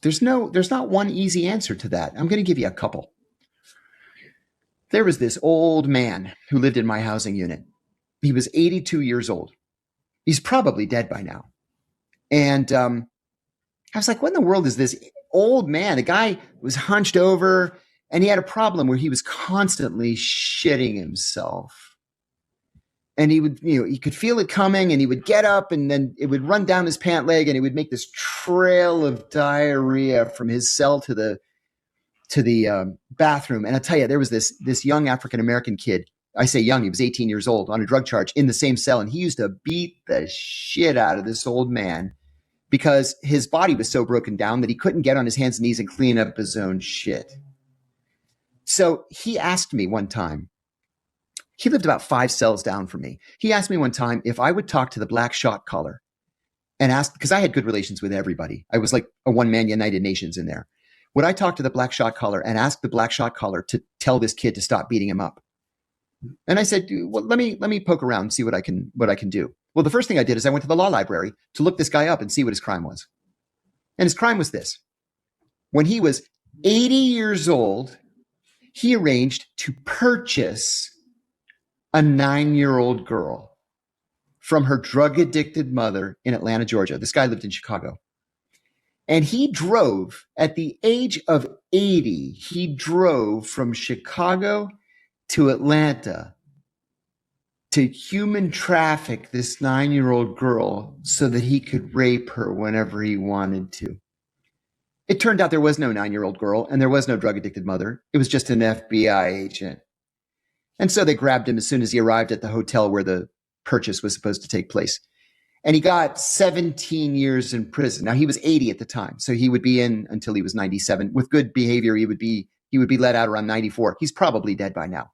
there's not one easy answer to that. I'm going to give you a couple. There was this old man who lived in my housing unit. He was 82 years old. He's probably dead by now. And I was like, what in the world is this old man? The guy was hunched over and he had a problem where he was constantly shitting himself. And he would, he could feel it coming and he would get up and then it would run down his pant leg and it would make this trail of diarrhea from his cell to the bathroom. And I tell you, there was this young African-American kid. I say young, he was 18 years old on a drug charge in the same cell. And he used to beat the shit out of this old man because his body was so broken down that he couldn't get on his hands and knees and clean up his own shit. So he asked me one time, he lived about 5 cells down from me. He asked me one time if I would talk to the black shot caller and ask, because I had good relations with everybody. I was like a one-man United Nations in there. Would I talk to the black shot caller and ask the black shot caller to tell this kid to stop beating him up? And I said, well, let me poke around and see what I can do. Well, the first thing I did is I went to the law library to look this guy up and see what his crime was. And his crime was this. When he was 80 years old, he arranged to purchase a 9-year-old girl from her drug-addicted mother in Atlanta, Georgia. This guy lived in Chicago. And he drove, at the age of 80, he drove from Chicago to Atlanta to human traffic this 9-year-old girl so that he could rape her whenever he wanted to. It turned out there was no 9-year-old girl and there was no drug-addicted mother. It was just an FBI agent. And so they grabbed him as soon as he arrived at the hotel where the purchase was supposed to take place. And he got 17 years in prison. Now, he was 80 at the time, so he would be in until he was 97. With good behavior, he would be let out around 94. He's probably dead by now.